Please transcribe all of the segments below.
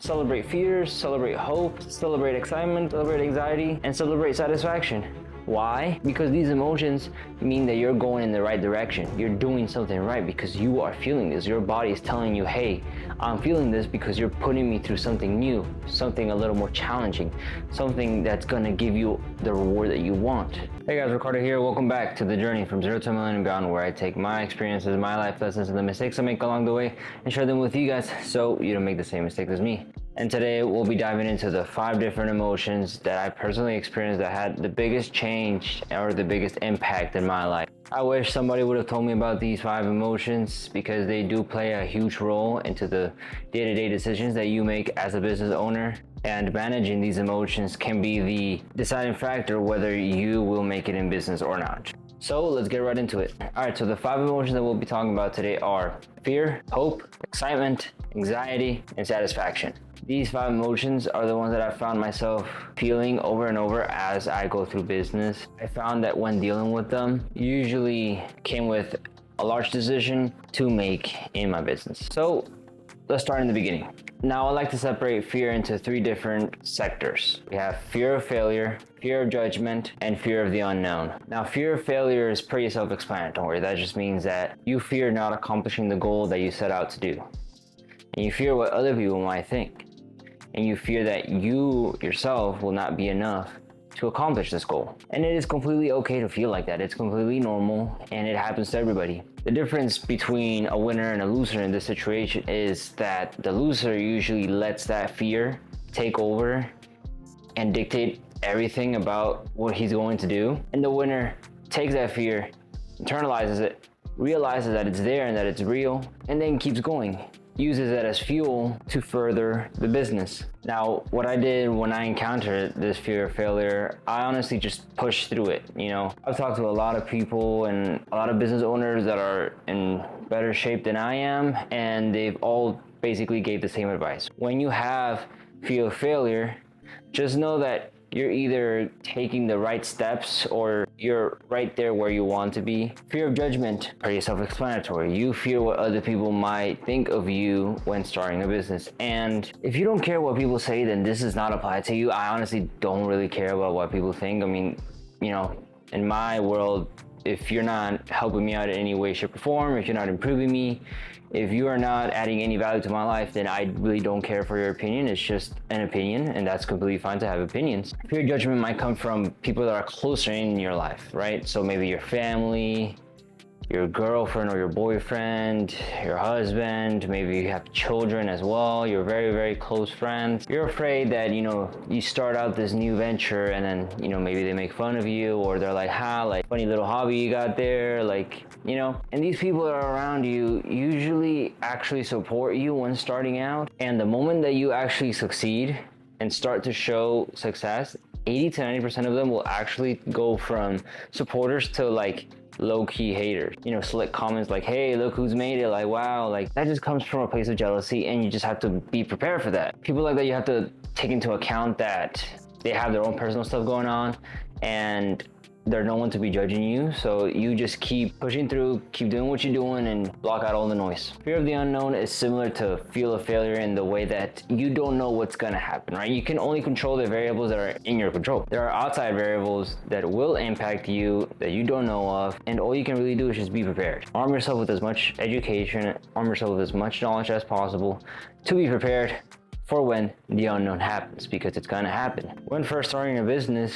celebrate fears, celebrate hope, celebrate excitement, celebrate anxiety, and celebrate satisfaction. Why? Because these emotions mean that you're going in the right direction. You're doing something right because you are feeling this. Your body is telling you, hey, I'm feeling this because you're putting me through something new, something a little more challenging, something that's gonna give you the reward that you want. Hey guys, Ricardo here. Welcome back to the journey from 0 to a million and beyond, where I take my experiences, my life lessons, and the mistakes I make along the way and share them with you guys so you don't make the same mistake as me. And today we'll be diving into the 5 different emotions that I personally experienced that had the biggest change or the biggest impact in my life. I wish somebody would have told me about these 5 emotions because they do play a huge role into the day-to-day decisions that you make as a business owner. And managing these emotions can be the deciding factor whether you will make it in business or not. So let's get right into it. All right, so the 5 emotions that we'll be talking about today are fear, hope, excitement, anxiety, and satisfaction. These 5 emotions are the ones that I found myself feeling over and over as I go through business. I found that when dealing with them, usually came with a large decision to make in my business. So let's start in the beginning. Now I like to separate fear into 3 different sectors. We have fear of failure, fear of judgment, and fear of the unknown. Now fear of failure is pretty self-explanatory. That just means that you fear not accomplishing the goal that you set out to do. And you fear what other people might think. And you fear that you yourself will not be enough to accomplish this goal. And it is completely okay to feel like that. It's completely normal and it happens to everybody. The difference between a winner and a loser in this situation is that the loser usually lets that fear take over and dictate everything about what he's going to do. And the winner takes that fear, internalizes it, realizes that it's there and that it's real, and then keeps going. Uses it as fuel to further the business. Now, what I did when I encountered this fear of failure, I honestly just pushed through it. You know, I've talked to a lot of people and a lot of business owners that are in better shape than I am, and they've all basically gave the same advice. When you have fear of failure, just know that you're either taking the right steps or you're right there where you want to be. Fear of judgment, pretty self-explanatory. You fear what other people might think of you when starting a business. And if you don't care what people say, then this does not apply to you. I honestly don't really care about what people think. I mean, you know, in my world, if you're not helping me out in any way, shape, or form, if you're not improving me, if you are not adding any value to my life, then I really don't care for your opinion. It's just an opinion, and that's completely fine to have opinions. Fear of judgment might come from people that are closer in your life, right? So maybe your family, your girlfriend or your boyfriend, your husband, maybe you have children as well, your very, very close friends. You're afraid that, you know, you start out this new venture and then, you know, maybe they make fun of you or they're like, like funny little hobby you got there, like, you know. And these people that are around you usually actually support you when starting out. And the moment that you actually succeed and start to show success, 80 to 90% of them will actually go from supporters to like low-key haters. You know, slick comments like, hey, look who's made it, like, wow, like that just comes from a place of jealousy, and you just have to be prepared for that. People like that, you have to take into account that they have their own personal stuff going on and there's no one to be judging you, so you just keep pushing through, keep doing what you're doing, and block out all the noise. Fear of the unknown is similar to fear of failure in the way that you don't know what's gonna happen, right? You can only control the variables that are in your control. There are outside variables that will impact you that you don't know of, and all you can really do is just be prepared. Arm yourself with as much education, arm yourself with as much knowledge as possible to be prepared for when the unknown happens, because it's gonna happen. When first starting a business,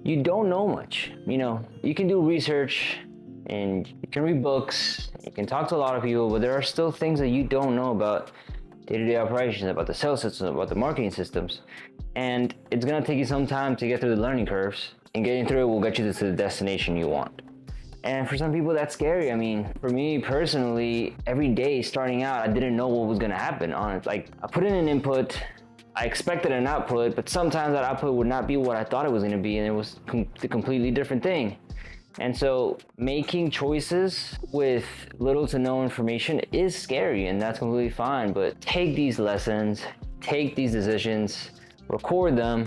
you don't know much. You know, you can do research and you can read books, you can talk to a lot of people, but there are still things that you don't know about day-to-day operations, about the sales system, about the marketing systems. And it's gonna take you some time to get through the learning curves, and getting through it will get you to the destination you want. And for some people, that's scary. I mean, for me personally, every day starting out, I didn't know what was gonna happen on it. Like, I put in an input, I expected an output, but sometimes that output would not be what I thought it was going to be, and it was a completely different thing. And so making choices with little to no information is scary, and that's completely fine. But take these lessons, take these decisions, record them,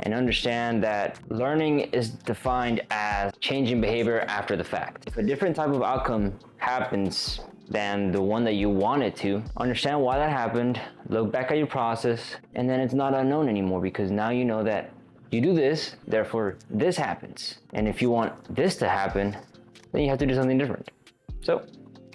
and understand that learning is defined as changing behavior after the fact. If a different type of outcome happens than the one that you wanted to. Understand why that happened, look back at your process, and then it's not unknown anymore, because now you know that you do this, therefore this happens. And if you want this to happen, then you have to do something different. So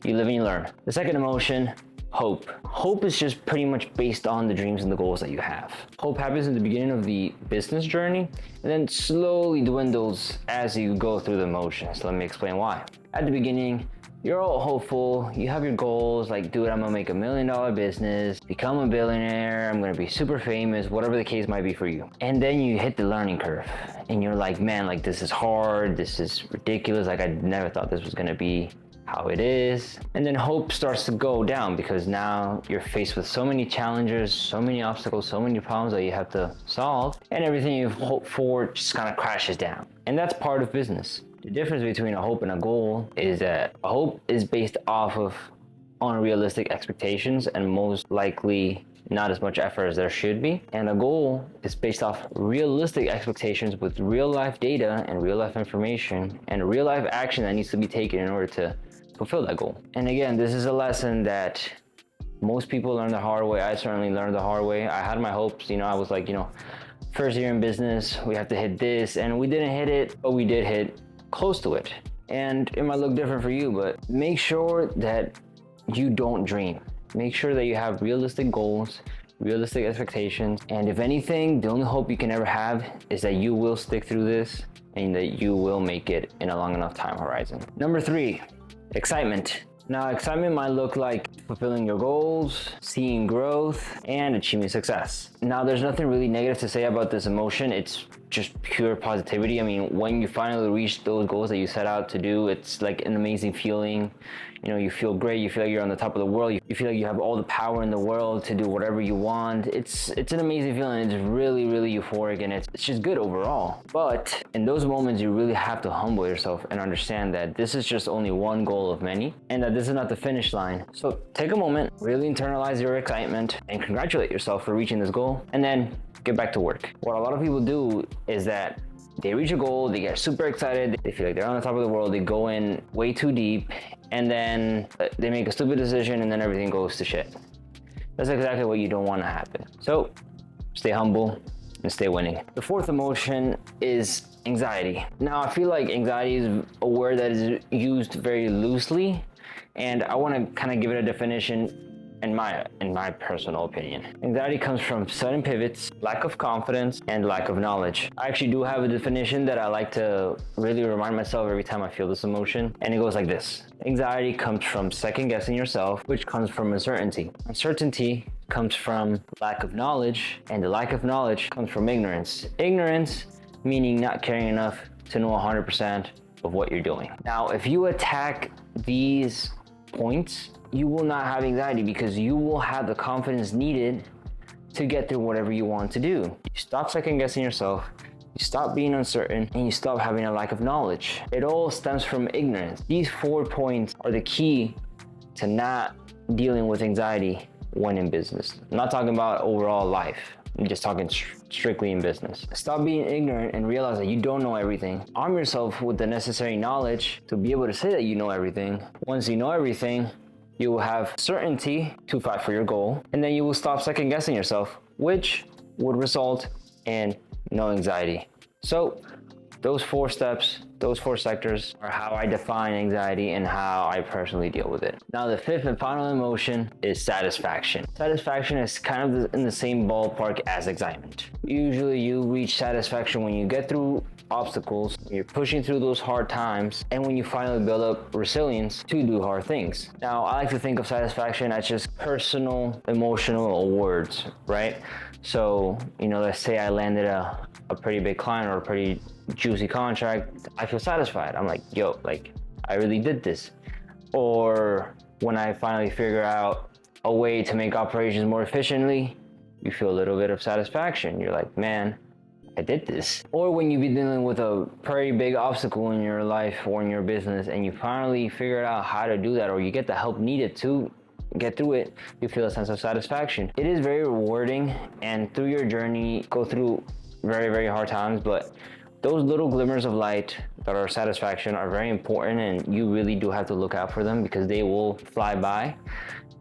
you live and you learn. The second emotion, hope. Hope is just pretty much based on the dreams and the goals that you have. Hope happens in the beginning of the business journey and then slowly dwindles as you go through the motions. Let me explain why. At the beginning, you're all hopeful, you have your goals, like, dude, I'm gonna make $1 million business, become a billionaire, I'm gonna be super famous, whatever the case might be for you. And then you hit the learning curve and you're like, man, like, this is hard, this is ridiculous, like, I never thought this was gonna be how it is. And then hope starts to go down because now you're faced with so many challenges, so many obstacles, so many problems that you have to solve, and everything you've hoped for just kind of crashes down. And that's part of business. The difference between a hope and a goal is that a hope is based off of unrealistic expectations and most likely not as much effort as there should be. And a goal is based off realistic expectations with real life data and real life information and real life action that needs to be taken in order to fulfill that goal. And again, this is a lesson that most people learn the hard way. I certainly learned the hard way. I had my hopes, I was like, first year in business, we have to hit this, and we didn't hit it, but we did hit close to it. And it might look different for you, but make sure that you don't dream. Make sure that you have realistic goals, realistic expectations, and if anything, the only hope you can ever have is that you will stick through this and that you will make it in a long enough time horizon. Number 3, excitement. Now, excitement might look like fulfilling your goals, seeing growth, and achieving success. Now, there's nothing really negative to say about this emotion. It's just pure positivity. I mean, when you finally reach those goals that you set out to do, it's like an amazing feeling. You feel great. You feel like you're on the top of the world. You feel like you have all the power in the world to do whatever you want. It's an amazing feeling. It's really, really euphoric, and it's just good overall. But in those moments, you really have to humble yourself and understand that this is just only one goal of many, and that this is not the finish line. So take a moment, really internalize your excitement, and congratulate yourself for reaching this goal, and then get back to work. What a lot of people do is that they reach a goal, they get super excited, they feel like they're on the top of the world, they go in way too deep, and then they make a stupid decision, and then everything goes to shit. That's exactly what you don't want to happen. So stay humble and stay winning. The fourth emotion is anxiety. Now, I feel like anxiety is a word that is used very loosely, and I want to kind of give it a definition in my personal opinion. Anxiety comes from sudden pivots, lack of confidence, and lack of knowledge. I actually do have a definition that I like to really remind myself every time I feel this emotion, and it goes like this. Anxiety comes from second guessing yourself, which comes from uncertainty. Uncertainty comes from lack of knowledge, and the lack of knowledge comes from ignorance. Ignorance meaning not caring enough to know 100% of what you're doing. Now, if you attack these points, you will not have anxiety because you will have the confidence needed to get through whatever you want to do. You stop second guessing yourself, you stop being uncertain, and you stop having a lack of knowledge. It all stems from ignorance. These 4 points are the key to not dealing with anxiety when in business. I'm not talking about overall life. I'm just talking strictly in business. Stop being ignorant and realize that you don't know everything. Arm yourself with the necessary knowledge to be able to say that you know everything. Once you know everything, you will have certainty to fight for your goal, and then you will stop second guessing yourself, which would result in no anxiety. So those 4 steps, those 4 sectors are how I define anxiety and how I personally deal with it. Now, the 5th and final emotion is satisfaction. Satisfaction is kind of in the same ballpark as excitement. Usually you reach satisfaction when you get through obstacles, you're pushing through those hard times, and when you finally build up resilience to do hard things. Now, I like to think of satisfaction as just personal emotional awards, right? So, let's say I landed a pretty big client or a pretty juicy contract, I feel satisfied. I'm like, yo, I really did this. Or when I finally figure out a way to make operations more efficiently, you feel a little bit of satisfaction. You're like, man, I did this. Or when you be dealing with a pretty big obstacle in your life or in your business and you finally figure out how to do that, or you get the help needed to get through it, you feel a sense of satisfaction. It is very rewarding, and through your journey, go through very, very hard times, but those little glimmers of light, that are satisfaction are very important, and you really do have to look out for them because they will fly by.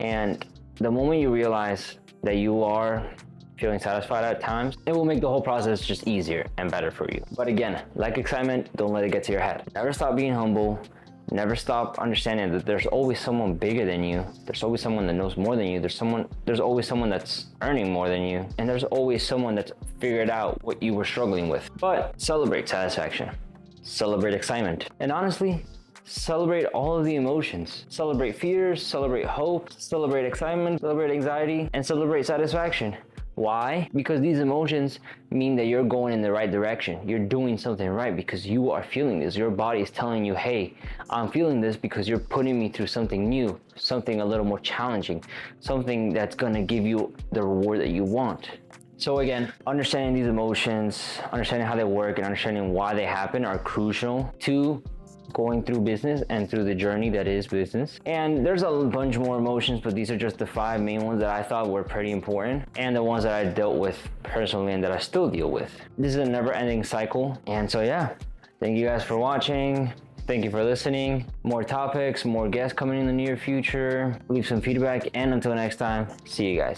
And the moment you realize that you are feeling satisfied at times, it will make the whole process just easier and better for you. But again, like excitement, don't let it get to your head. Never stop being humble. Never stop understanding that there's always someone bigger than you. There's always someone that knows more than you. There's always someone that's earning more than you. And there's always someone that's figured out what you were struggling with. But celebrate satisfaction. Celebrate excitement. And honestly, celebrate all of the emotions. Celebrate fears, celebrate hope, celebrate excitement, celebrate anxiety, and celebrate satisfaction. Why? Because these emotions mean that you're going in the right direction. You're doing something right because you are feeling this. Your body is telling you, hey, I'm feeling this because you're putting me through something new, something a little more challenging, something that's gonna give you the reward that you want. So again, understanding these emotions, understanding how they work, and understanding why they happen are crucial to going through business and through the journey that is business. And there's a bunch more emotions, but these are just the 5 main ones that I thought were pretty important and the ones that I dealt with personally and that I still deal with. This is a never-ending cycle. And so yeah, thank you guys for watching. Thank you for listening. More topics, more guests coming in the near future. Leave some feedback, and until next time, see you guys.